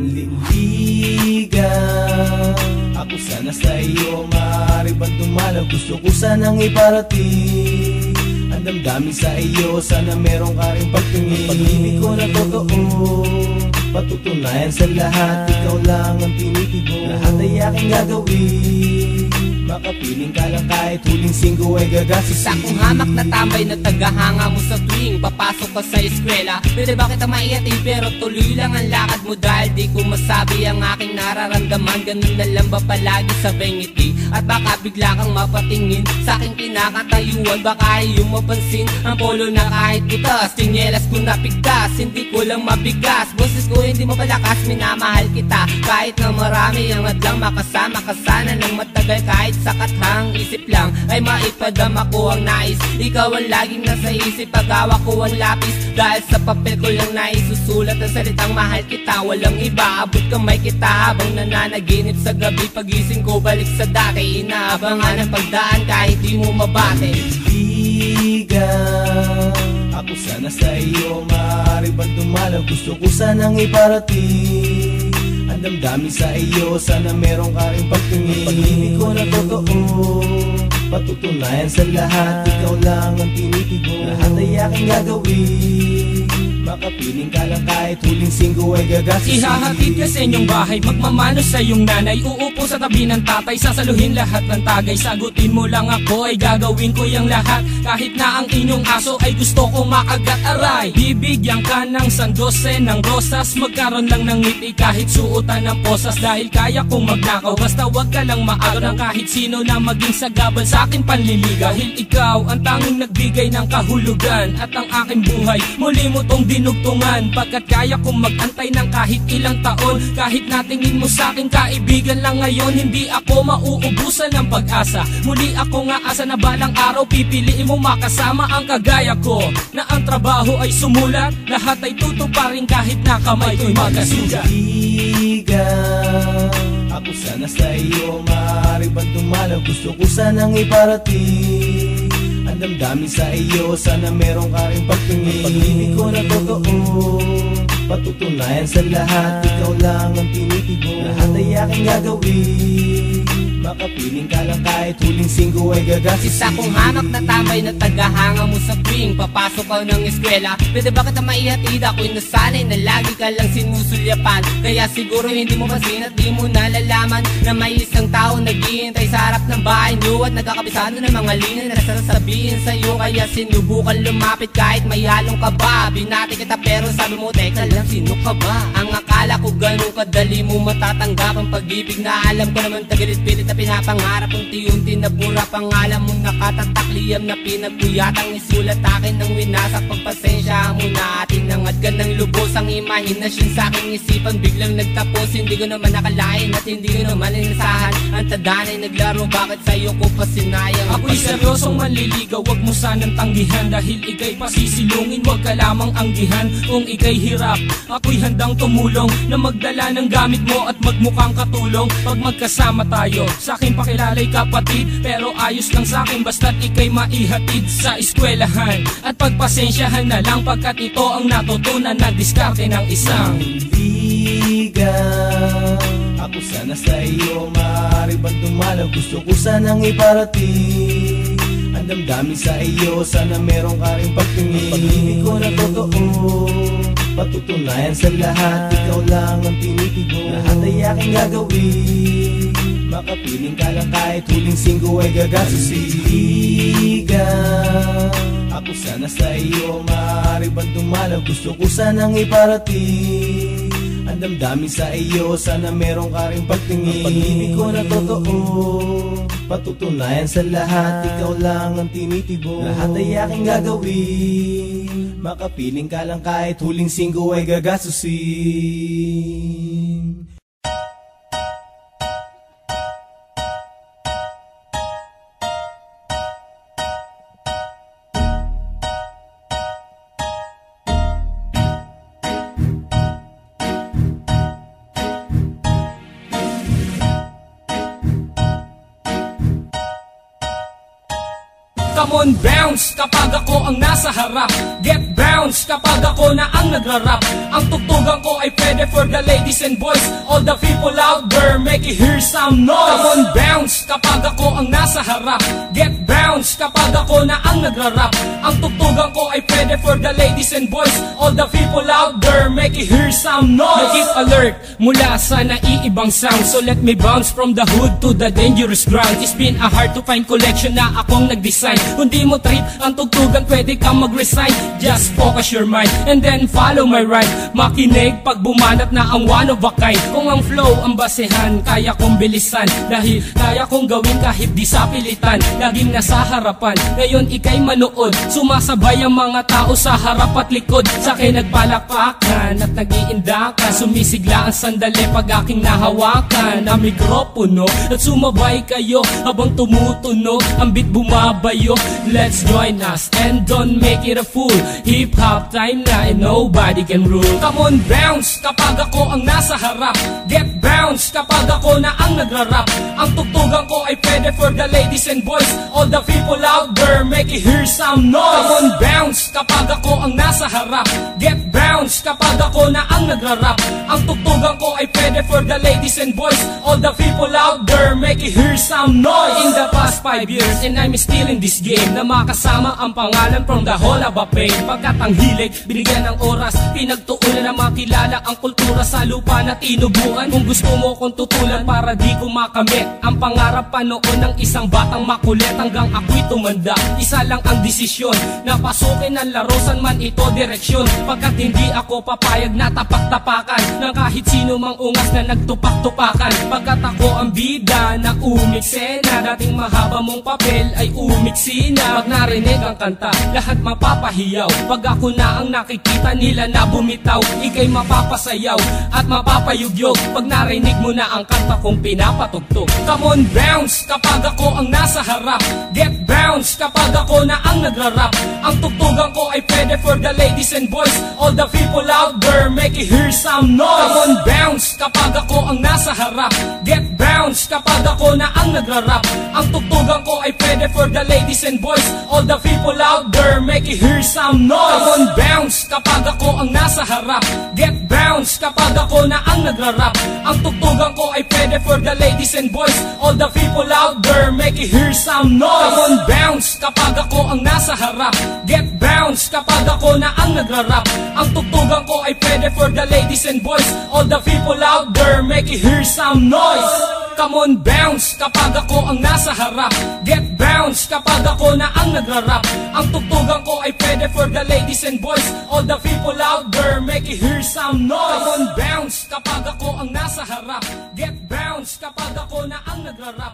manliligaw. Ako sana sa iyo, maaari bang dumalaw? Gusto ko sanang iparating ang damdamin sa iyo, sana meron ka rin pagtingin. Pag-ibig ko na totoo, patutunayan sa lahat. Ikaw lang ang tinitibo, lahat ay aking gagawin. Makapiling ka lang kahit huling singgo ay gagastusin. Isa kong hamak na tambay na tagahanga mo sa tuwing papasok ka sa eskwela. Pwede ba kita maihatid pero tuloy lang ang lakad mo, dahil di ko masabi ang aking nararamdaman. Ganun na lang ba palagi sabay ngiti? At baka bigla kang mapatingin sa aking kinakatayuan, baka iyong mapansin ang polo na kahit butas, tsinelas ko napigtas, hindi ko lang mabigas. Boses ko hindi mo palakas, minamahal kita kahit na marami ang adlang makasama ka sana ng matagal. Kahit sa kathang isip lang ay maipadama ko ang nais. Ikaw ang laging nasa isip pag hawak ko ang lapis, dahil sa papel ko lang naisusulat ang salitang mahal kita. Walang iba, abot kamay kita habang nananaginip sa gabi. Pagising ko balik sa dati, inaabangan ang pagdaan kahit di mo mabate. Manliligaw, ako sana sa iyo, maaari bang dumalaw? Gusto ko sanang iparating ang damdamin sa iyo, sana meron ka rin pagtingin. Pag-ibig ko na totoo, patutunayan sa lahat. Ikaw lang ang tinitibo, lahat ay aking gagawin. Makapiling ka lang kahit huling singgo ay gagastusin. Ihahatid ka sa inyong bahay, magmamano sa iyong nanay. Uupo sa tabi ng tatay, sasaluhin lahat ng tagay. Sagutin mo lang ako, ay gagawin ko yung lahat. Kahit na ang inyong aso ay gusto kong makagat, aray. Bibigyan ka ng sandose ng rosas, magkaroon lang ng ngiti kahit suotan ng posas. Dahil kaya kong magnakaw, basta wag ka lang maagaw ng kahit sino na maging sagabal sa akin panliligaw. Dahil ikaw ang tanging nagbigay ng kahulugan, at ang aking buhay muli mo tong dinugtungan. Pagkat kaya kong magantay ng kahit ilang taon, kahit natingin mo sa akin kaibigan lang ngayon, hindi ako mauubusan ng pag-asa. Muli ako nga asa na balang araw pipiliin mo makasama ang kagaya ko, na ang trabaho ay sumulat, lahat ay tutuparin kahit na kamay ko'y magkasugat. Ako sana sa iyo, maaari bang dumalaw? Gusto ko sanang iparating ang damdamin sa iyo, sana meron ka rin pagtingin. Pag-ibig ko na totoo, patutunayan sa lahat. Ikaw lang ang tinitibo, lahat ay aking gagawin. Makapiling ka lang kahit huling singgo ay gagastusin. Isa kong hamak na tambay na tagahanga mo sa tuwing papasok ka ng eskwela. Pwede ba kita maihatid? Ako'y nasanay na lagi ka lang sinusulyapan, kaya siguro hindi mo pansin at di mo nalalaman na may isang tao naghihintay sa harap ng bahay niyo, at nagkakabisado ng mga linya na sasabihin sa'yo. Kaya sinubukan lumapit kahit may halong kaba. Binati kita pero sabi mo, teka lang, sino ka ba? Ang akala ko ganun kadali mo matatanggap ang pag-ibig na alam ko naman tagalit-pilit na pinapangarap. Unti-unti nabura pangalan mo, nakatatak liyam na pinagpuyatang isulat akin ng winasak. Pagpasensya mo na atin nangad ka ng lubos ang imahinasyon sa aking isipan, biglang nagtapos. Hindi ko naman nakalain at hindi ko naman inasahan ang tadanay naglaro, bakit sa'yo ko pa sinayang? Ako'y seryosong manliligaw, wag mo sanang tanggihan, dahil ika'y pasisilungin, wag ka lamang anggihan. Kung ika'y hirap, ako'y handang tumulong na magdala ng gamit mo at magmukhang katulong. Pag magkasama tayo, sa'kin pakilalay kapatid, pero ayos lang sa'kin basta't ika'y maihatid sa eskwelahan. At pagpasensyahan na lang pagkat ito ang natutunan na diskarte ng isang manliligaw. Ako sana sa iyo, maaari bang dumalaw? Gusto ko sanang iparating ang damdamin sa iyo, sana meron ka rin pagtingin. Pag-ibig ko na totoo, patutunayan sa lahat. Ikaw lang ang tinitibo, lahat ay aking gagawin. Makapiling ka lang kahit huling singgo ay gagastusin. Ako sana sa iyo, maaari bang dumalaw? Gusto ko sanang iparating ang damdamin sa iyo, sana meron ka rin pagtingin. Pag-ibig ko na totoo, patutunayan sa lahat. Ikaw lang ang tinitibo, lahat ay aking gagawin. Makapiling ka lang kahit huling singgo ay gagastusin. Come on, bounce kapag ako ang nasa harap. Get bounce bounce kapag ako na ang nagrarap. Ang tugtugan ko ay pwede for the ladies and boys. All the people out there, make it hear some noise. Come on, bounce kapag ako ang nasa harap. Get bounce kapag ako na ang nagrarap. Ang tugtugan ko ay pwede for the ladies and boys. All the people out there, make it hear some noise. Keep alert mula sa naiibang sound. So let me bounce from the hood to the dangerous ground. It's been a hard to find collection na akong nag-design. Kung di mo trip ang tugtugan, pwede kang mag-resign. Just focus your mind and then follow my rhyme. Makinig pag bumanat na ang one of a kind. Kung ang flow ang basehan, kaya kong bilisan. Dahil kaya kong gawin kahit di sa pilitan. Laging nasa harapan, ngayon ikay manood. Sumasabay ang mga tao sa harap at likod. Sa akin nagpalakpakan at nag-iindakan. Sumisigla ang sandali pag aking nahawakan na mikropono. At sumabay kayo habang tumutunog ang beat bumabayo. Let's join us and don't make it a fool. Hip-hop time na and nobody can rule. Come on, bounce kapag ako ang nasa harap. Get bounce kapag ako na ang nagrarap. Ang tugtugan ko ay pwede for the ladies and boys. All the people out there, make it hear some noise. Come on, bounce kapag ako ang nasa harap. Get bounce kapag ako na ang nagrarap. Ang tugtugan ko ay pwede for the ladies and boys. All the people out there, make it hear some noise. In the past 5 years and I'm still in this game, na makasama ang pangalan from the whole of a pain. Pagkat ang hilig, binigyan ng oras, pinagtuunan na makilala ang kultura sa lupa na tinubuan. Kung gusto mo kong tutulan para di ko makamit ang pangarap pa noon ng isang batang makulit. Hanggang ako'y tumanda, isa lang ang desisyon, na pasukin ang laro san man ito direksyon. Pagkat hindi ako papayag na tapak-tapakan ng kahit sino mang ungas na nagtupak-tupakan. Pagkat ako ang bida na umiksena, dating mahaba mong papel ay umiksi na. Pag narinig ang kanta, lahat mapapahiyaw. Pag ako na ang nakikita nila na bumitaw, ikay mapapasayaw at mapapayugyog. Pag narinig mo na ang kanta kong pinapatugtog. Come on, bounce kapag ako ang nasa harap. Get bounce kapag ako na ang nagrarap. Ang tugtugan ko ay pwede for the ladies and boys. All the people out there, make it hear some noise. Come on, bounce kapag ako ang nasa harap. Get bounce kapag ako na ang nagrarap. Ang tugtugan ko ay pwede for the ladies and boys. All the people out there, make it hear some noise. Come on, bounce kapag ako ang nasa harap. Get bounce kapag ako na ang nagrarap. Ang tugtugan ko ay pwede for the ladies and boys. All the people out there, make it hear some noise. Come on, bounce kapag ako ang nasa harap. Get bounce kapag ako na ang nagrarap. Ang tugtugan ko ay pwede for the ladies and boys. All the people out there, make it hear some noise. Come on, bounce kapag ako ang nasa harap. Get bounce kapag ako na ang nagrarap. Ang tugtugan ko ay pwede for the ladies and boys. All the people out there, make it hear some noise. Come on, bounce kapag ako ang nasa harap. Get bounce kapag ako na ang nagrarap.